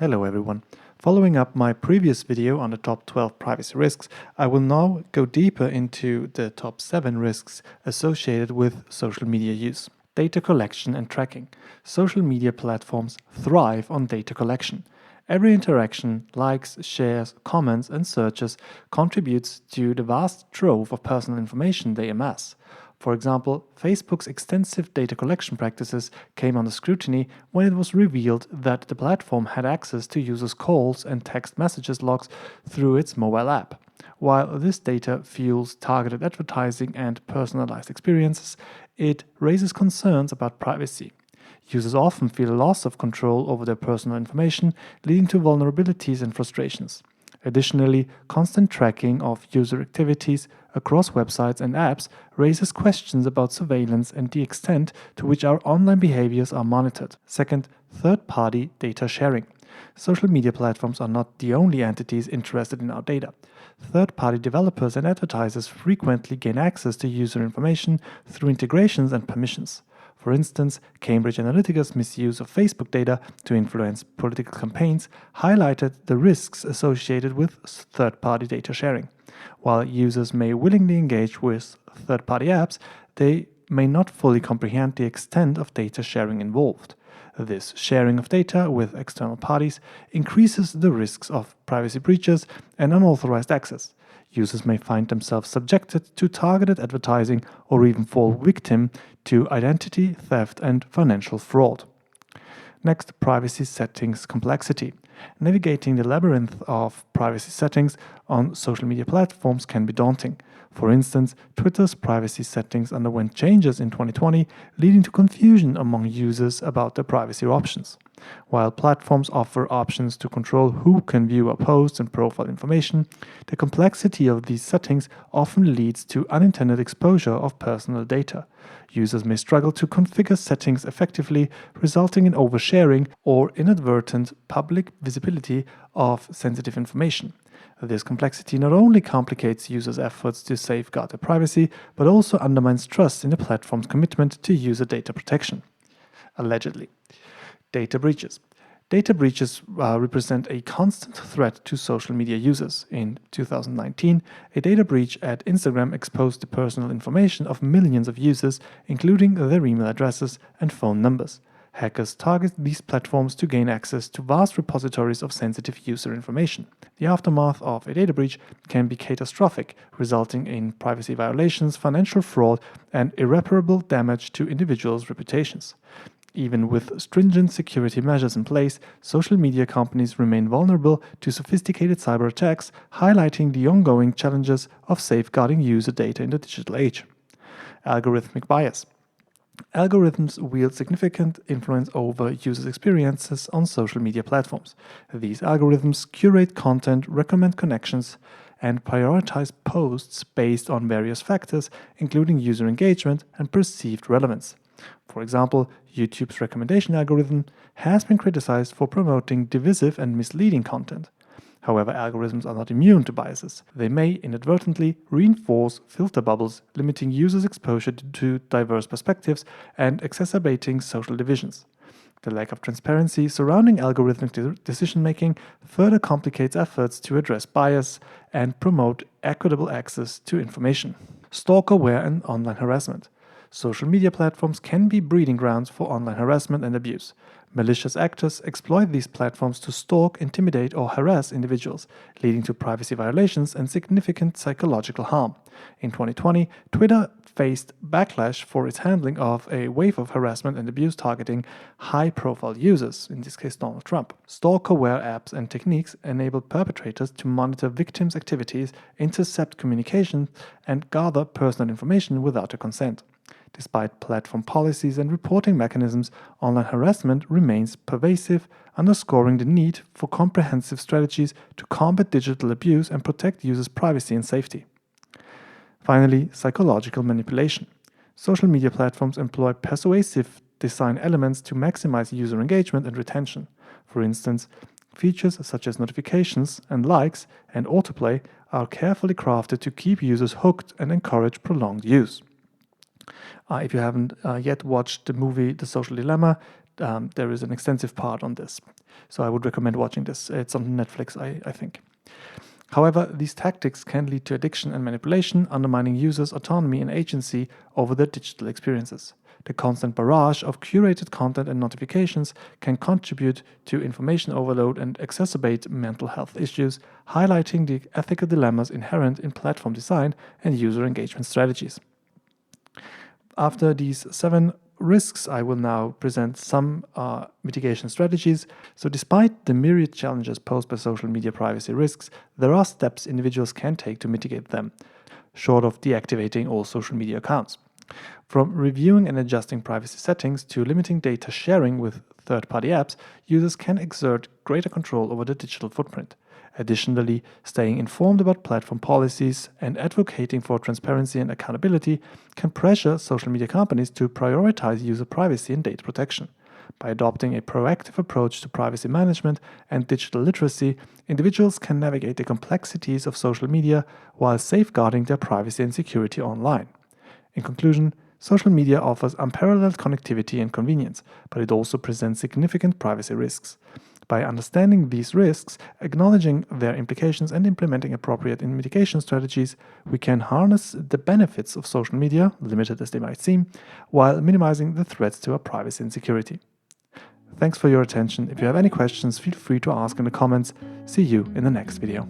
Hello everyone. Following up my previous video on the top 12 privacy risks, I will now go deeper into the top 7 risks associated with social media use. Data collection and tracking. Social media platforms thrive on data collection. Every interaction, likes, shares, comments, and searches contributes to the vast trove of personal information they amass. For example, Facebook's extensive data collection practices came under scrutiny when it was revealed that the platform had access to users' calls and text messages logs through its mobile app. While this data fuels targeted advertising and personalized experiences, it raises concerns about privacy. Users often feel a loss of control over their personal information, leading to vulnerabilities and frustrations. Additionally, constant tracking of user activities across websites and apps raises questions about surveillance and the extent to which our online behaviors are monitored. Second, third-party data sharing. Social media platforms are not the only entities interested in our data. Third-party developers and advertisers frequently gain access to user information through integrations and permissions. For instance, Cambridge Analytica's misuse of Facebook data to influence political campaigns highlighted the risks associated with third-party data sharing. While users may willingly engage with third-party apps, they may not fully comprehend the extent of data sharing involved. This sharing of data with external parties increases the risks of privacy breaches and unauthorized access. Users may find themselves subjected to targeted advertising or even fall victim to identity theft and financial fraud. Next, privacy settings complexity. Navigating the labyrinth of privacy settings on social media platforms can be daunting. For instance, Twitter's privacy settings underwent changes in 2020, leading to confusion among users about their privacy options. While platforms offer options to control who can view our posts and profile information, the complexity of these settings often leads to unintended exposure of personal data. Users may struggle to configure settings effectively, resulting in oversharing or inadvertent public visibility of sensitive information. This complexity not only complicates users' efforts to safeguard their privacy, but also undermines trust in the platform's commitment to user data protection. Allegedly. Data breaches. Data breaches represent a constant threat to social media users. In 2019, a data breach at Instagram exposed the personal information of millions of users, including their email addresses and phone numbers. Hackers target these platforms to gain access to vast repositories of sensitive user information. The aftermath of a data breach can be catastrophic, resulting in privacy violations, financial fraud, and irreparable damage to individuals' reputations. Even with stringent security measures in place, social media companies remain vulnerable to sophisticated cyber attacks, highlighting the ongoing challenges of safeguarding user data in the digital age. Algorithmic bias. Algorithms wield significant influence over users' experiences on social media platforms. These algorithms curate content, recommend connections, and prioritize posts based on various factors, including user engagement and perceived relevance. For example, YouTube's recommendation algorithm has been criticized for promoting divisive and misleading content. However, algorithms are not immune to biases. They may inadvertently reinforce filter bubbles, limiting users' exposure to diverse perspectives and exacerbating social divisions. The lack of transparency surrounding algorithmic decision-making further complicates efforts to address bias and promote equitable access to information. Stalkerware and online harassment. Social media platforms can be breeding grounds for online harassment and abuse. Malicious actors exploit these platforms to stalk, intimidate, or harass individuals, leading to privacy violations and significant psychological harm. In 2020, Twitter faced backlash for its handling of a wave of harassment and abuse targeting high-profile users, in this case Donald Trump. Stalkerware apps and techniques enable perpetrators to monitor victims' activities, intercept communication, and gather personal information without their consent. Despite platform policies and reporting mechanisms, online harassment remains pervasive, underscoring the need for comprehensive strategies to combat digital abuse and protect users' privacy and safety. Finally, psychological manipulation. Social media platforms employ persuasive design elements to maximize user engagement and retention. For instance, features such as notifications and likes and autoplay are carefully crafted to keep users hooked and encourage prolonged use. If you haven't yet watched the movie The Social Dilemma, there is an extensive part on this. So I would recommend watching this. It's on Netflix, I think. However, these tactics can lead to addiction and manipulation, undermining users' autonomy and agency over their digital experiences. The constant barrage of curated content and notifications can contribute to information overload and exacerbate mental health issues, highlighting the ethical dilemmas inherent in platform design and user engagement strategies. After these 7 risks, I will now present some mitigation strategies. So despite the myriad challenges posed by social media privacy risks, there are steps individuals can take to mitigate them, short of deactivating all social media accounts. From reviewing and adjusting privacy settings to limiting data sharing with third-party apps, users can exert greater control over their digital footprint. Additionally, staying informed about platform policies and advocating for transparency and accountability can pressure social media companies to prioritize user privacy and data protection. By adopting a proactive approach to privacy management and digital literacy, individuals can navigate the complexities of social media while safeguarding their privacy and security online. In conclusion, social media offers unparalleled connectivity and convenience, but it also presents significant privacy risks. By understanding these risks, acknowledging their implications, and implementing appropriate mitigation strategies, we can harness the benefits of social media, limited as they might seem, while minimizing the threats to our privacy and security. Thanks for your attention. If you have any questions, feel free to ask in the comments. See you in the next video.